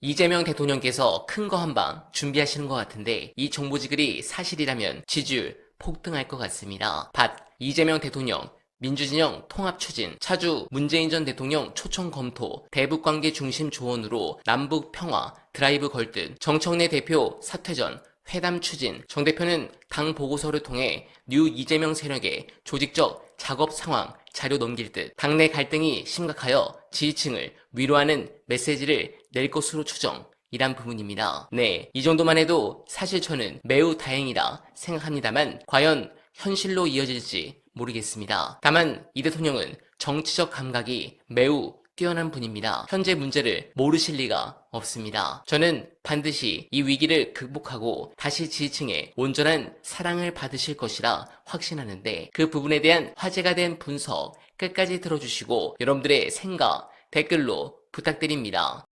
이재명 대통령께서 큰 거 한 방 준비하시는 것 같은데 이 정보지글이 사실이라면 지지율 폭등할 것 같습니다. 이재명 대통령 민주진영 통합 추진, 차주 문재인 전 대통령 초청 검토, 대북관계 중심 조언으로 남북 평화, 드라이브 걸듯, 정청래 대표 사퇴 전 회담 추진, 정 대표는 당 보고서를 통해 뉴 이재명 세력의 조직적 작업 상황 자료 넘길 듯 당내 갈등이 심각하여 지지층을 위로하는 메시지를 낼 것으로 추정. 이란 부분입니다. 네, 이 정도만 해도 사실 저는 매우 다행이라 생각합니다만 과연 현실로 이어질지 모르겠습니다. 다만 이 대통령은 정치적 감각이 매우 뛰어난 분입니다. 현재 문제를 모르실 리가 없습니다. 저는 반드시 이 위기를 극복하고 다시 지지층의 온전한 사랑을 받으실 것이라 확신하는데 그 부분에 대한 화제가 된 분석 끝까지 들어주시고 여러분들의 생각 댓글로 부탁드립니다.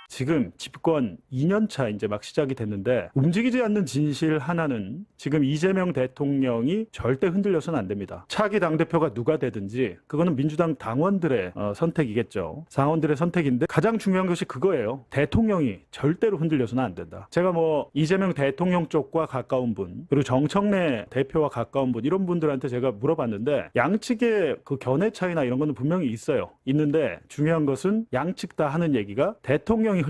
지금 집권 2년차 이제 막 시작이 됐는데 움직이지 않는 진실 하나는 지금 이재명 대통령이 절대 흔들려서는 안 됩니다. 차기 당대표가 누가 되든지 그거는 민주당 당원들의 선택이겠죠. 당원들의 선택인데 가장 중요한 것이 그거예요. 대통령이 절대로 흔들려서는 안 된다. 제가 뭐 이재명 대통령 쪽과 가까운 분 그리고 정청래 대표와 가까운 분 이런 분들한테 제가 물어봤는데 양측의 그 견해 차이나 이런 거는 분명히 있어요. 있는데 중요한 것은 양측 다 하는 얘기가 대통령이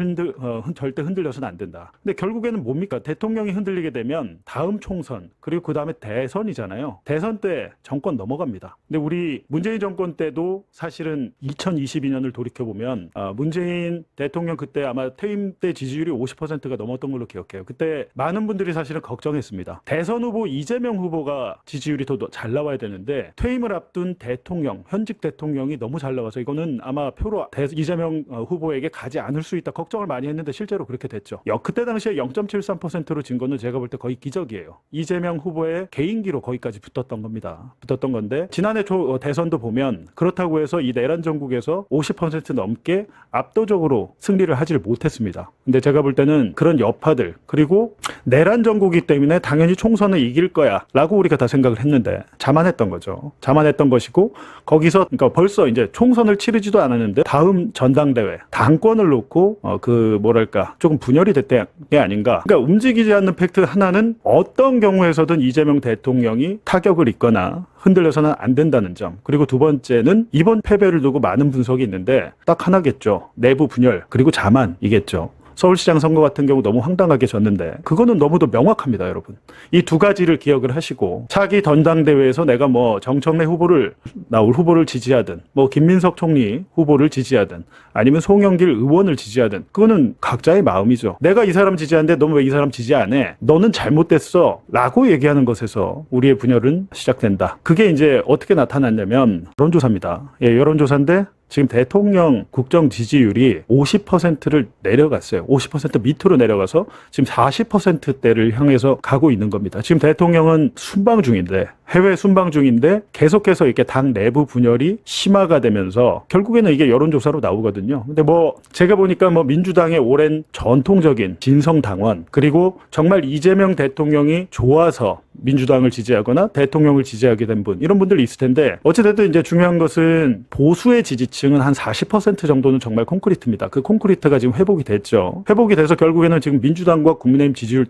절대 흔들려서는 안 된다. 근데 결국에는 뭡니까? 대통령이 흔들리게 되면 다음 총선 그리고 그 다음에 대선이잖아요. 대선 때 정권 넘어갑니다. 근데 우리 문재인 정권 때도 사실은 2022년을 돌이켜보면 문재인 대통령 그때 아마 퇴임 때 지지율이 50%가 넘었던 걸로 기억해요. 그때 많은 분들이 사실은 걱정했습니다. 대선 후보 이재명 후보가 지지율이 더 잘 나와야 되는데 퇴임을 앞둔 대통령, 현직 대통령이 너무 잘 나와서 이거는 아마 표로 이재명 후보에게 가지 않을 수 있다 걱정을 많이 했는데 실제로 그렇게 됐죠. 그때 당시에 0.73%로 진 거는 제가 볼 때 거의 기적이에요. 이재명 후보의 개인기로 거기까지 붙었던 겁니다. 붙었던 건데 지난해 대선도 보면 그렇다고 해서 이 내란 전국에서 50% 넘게 압도적으로 승리를 하지를 못했습니다. 근데 제가 볼 때는 그런 여파들 그리고 내란 전국이기 때문에 당연히 총선을 이길 거야 라고 우리가 다 생각을 했는데 자만했던 거죠. 자만했던 것이고 거기서 그러니까 벌써 이제 총선을 치르지도 않았는데 다음 전당대회 당권을 놓고 조금 분열이 됐던 게 아닌가. 그러니까 움직이지 않는 팩트 하나는 어떤 경우에서든 이재명 대통령이 타격을 입거나 흔들려서는 안 된다는 점. 그리고 두 번째는 이번 패배를 두고 많은 분석이 있는데 딱 하나겠죠. 내부 분열 그리고 자만이겠죠. 서울시장 선거 같은 경우 너무 황당하게 졌는데 그거는 너무도 명확합니다, 여러분. 이 두 가지를 기억을 하시고 차기 전당대회에서 내가 뭐 정청래 후보를 지지하든 뭐 김민석 총리 후보를 지지하든 아니면 송영길 의원을 지지하든 그거는 각자의 마음이죠. 내가 이 사람 지지하는데 너는 왜 이 사람 지지 안 해? 너는 잘못됐어 라고 얘기하는 것에서 우리의 분열은 시작된다. 그게 이제 어떻게 나타났냐면 여론조사입니다. 여론조사인데 지금 대통령 국정 지지율이 50%를 내려갔어요. 50% 밑으로 내려가서 지금 40%대를 향해서 가고 있는 겁니다. 지금 대통령은 해외 순방 중인데 계속해서 이렇게 당 내부 분열이 심화가 되면서 결국에는 이게 여론조사로 나오거든요. 근데 제가 보니까 민주당의 오랜 전통적인 진성당원 그리고 정말 이재명 대통령이 좋아서 민주당을 지지하거나 대통령을 지지하게 된 분 이런 분들이 있을 텐데 어찌됐든 이제 중요한 것은 보수의 지지층은 한 40% 정도는 정말 콘크리트입니다. 그 콘크리트가 지금 회복이 됐죠. 회복이 돼서 결국에는 지금 민주당과 국민의힘 지지율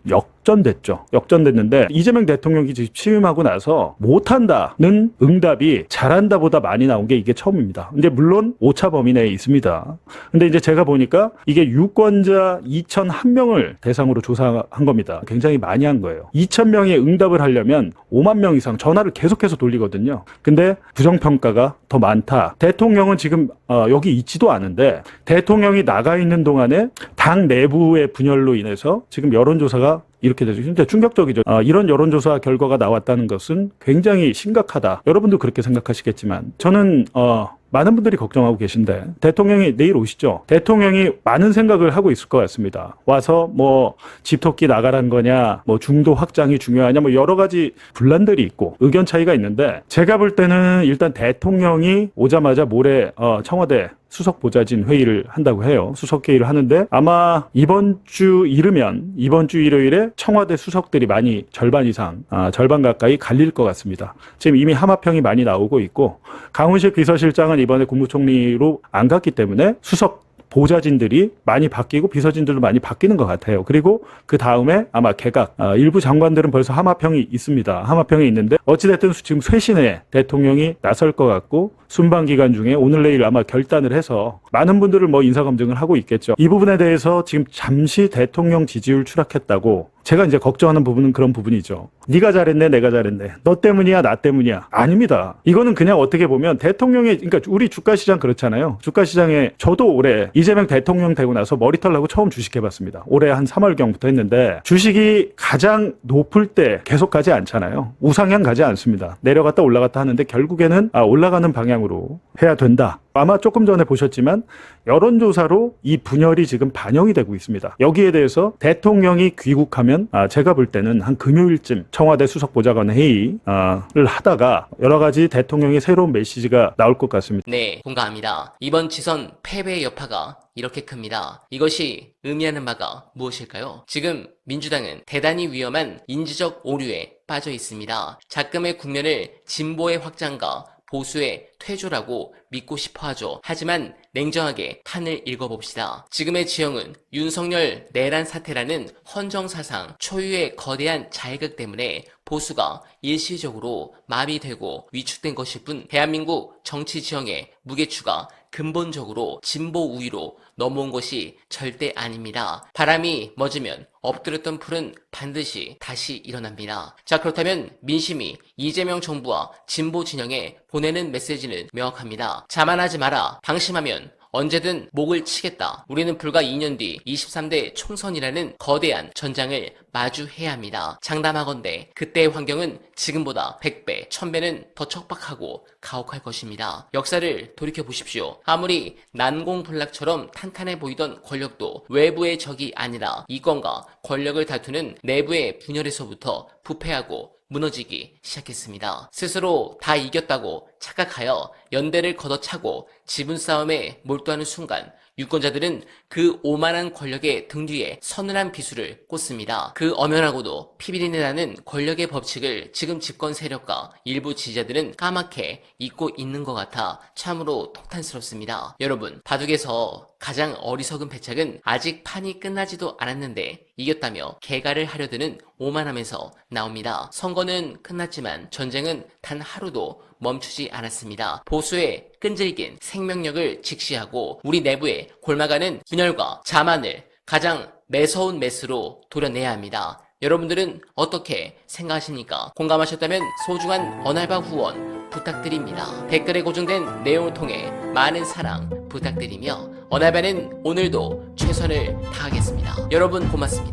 역전됐는데 이재명 대통령이 지금 취임하고 나서 못한다는 응답이 잘한다보다 많이 나온 게 이게 처음입니다. 근데 물론 오차 범위 내에 있습니다. 근데 이제 제가 보니까 이게 유권자 2,001명을 대상으로 조사한 겁니다. 굉장히 많이 한 거예요. 2,000명의 응답을 하려면 5만 명 이상 전화를 계속해서 돌리거든요. 근데 부정평가가 더 많다. 대통령은 지금 여기 있지도 않은데 대통령이 나가 있는 동안에 당 내부의 분열로 인해서 지금 여론조사가 이렇게 되죠. 진짜 충격적이죠. 이런 여론조사 결과가 나왔다는 것은 굉장히 심각하다. 여러분도 그렇게 생각하시겠지만 저는 많은 분들이 걱정하고 계신데 대통령이 내일 오시죠. 대통령이 많은 생각을 하고 있을 것 같습니다. 와서 집토끼 나가란 거냐, 중도 확장이 중요하냐, 여러 가지 분란들이 있고 의견 차이가 있는데 제가 볼 때는 일단 대통령이 오자마자 모레 청와대 수석보좌진 회의를 한다고 해요. 수석회의를 하는데 아마 이번 주 일요일에 청와대 수석들이 절반 이상, 절반 가까이 갈릴 것 같습니다. 지금 이미 하마평이 많이 나오고 있고 강훈식 비서실장은 이번에 국무총리로 안 갔기 때문에 수석 보좌진들이 많이 바뀌고 비서진들도 많이 바뀌는 것 같아요. 그리고 그 다음에 아마 개각, 일부 장관들은 벌써 하마평이 있습니다. 하마평이 있는데 어찌됐든 지금 쇄신에 대통령이 나설 것 같고 순방 기간 중에 오늘 내일 아마 결단을 해서 많은 분들을 뭐 인사검증을 하고 있겠죠. 이 부분에 대해서 지금 잠시 대통령 지지율 추락했다고 제가 이제 걱정하는 부분은 그런 부분이죠. 네가 잘했네, 내가 잘했네. 너 때문이야, 나 때문이야. 아닙니다. 이거는 그냥 어떻게 보면 대통령의, 그러니까 우리 주가시장 그렇잖아요. 주가시장에 저도 올해 이재명 대통령 되고 나서 머리털 나고 처음 주식해봤습니다. 올해 한 3월경부터 했는데 주식이 가장 높을 때 계속 가지 않잖아요. 우상향 가지 않습니다. 내려갔다 올라갔다 하는데 결국에는 올라가는 방향으로 해야 된다. 아마 조금 전에 보셨지만 여론조사로 이 분열이 지금 반영이 되고 있습니다. 여기에 대해서 대통령이 귀국하면 제가 볼 때는 한 금요일쯤 청와대 수석보좌관 회의를 하다가 여러 가지 대통령의 새로운 메시지가 나올 것 같습니다. 네, 공감합니다. 이번 지선 패배의 여파가 이렇게 큽니다. 이것이 의미하는 바가 무엇일까요? 지금 민주당은 대단히 위험한 인지적 오류에 빠져 있습니다. 작금의 국면을 진보의 확장과 보수의 퇴조라고 믿고 싶어 하죠. 하지만 냉정하게 판을 읽어봅시다. 지금의 지형은 윤석열 내란 사태라는 헌정사상 초유의 거대한 자극 때문에 보수가 일시적으로 마비되고 위축된 것일 뿐 대한민국 정치 지형의 무게추가 근본적으로 진보 우위로 넘어온 것이 절대 아닙니다. 바람이 멎으면 엎드렸던 풀은 반드시 다시 일어납니다. 자, 그렇다면 민심이 이재명 정부와 진보 진영에 보내는 메시지는 명확합니다. 자만하지 마라. 방심하면 언제든 목을 치겠다. 우리는 불과 2년 뒤 23대 총선이라는 거대한 전장을 마주해야 합니다. 장담하건대 그때의 환경은 지금보다 100배, 1000배는 더 척박하고 가혹할 것입니다. 역사를 돌이켜보십시오. 아무리 난공불락처럼 탄탄해 보이던 권력도 외부의 적이 아니라 이권과 권력을 다투는 내부의 분열에서부터 부패하고 무너지기 시작했습니다. 스스로 다 이겼다고 착각하여 연대를 걷어차고 지분 싸움에 몰두하는 순간 유권자들은 그 오만한 권력의 등 뒤에 서늘한 비수를 꽂습니다. 그 엄연하고도 피비린내 나는 권력의 법칙을 지금 집권 세력과 일부 지지자들은 까맣게 잊고 있는 것 같아 참으로 통탄스럽습니다. 여러분, 바둑에서 가장 어리석은 패착은 아직 판이 끝나지도 않았는데 이겼다며 개가를 하려드는 오만함에서 나옵니다. 선거는 끝났지만 전쟁은 단 하루도 멈추지 않았습니다. 보수의 끈질긴 생명력을 직시하고 우리 내부에 골마가는 분열과 자만을 가장 매서운 메스로 도려내야 합니다. 여러분들은 어떻게 생각하십니까? 공감하셨다면 소중한 언알바 후원 부탁드립니다. 댓글에 고정된 내용을 통해 많은 사랑 부탁드리며 언알바는 오늘도 최선을 다하겠습니다. 여러분 고맙습니다.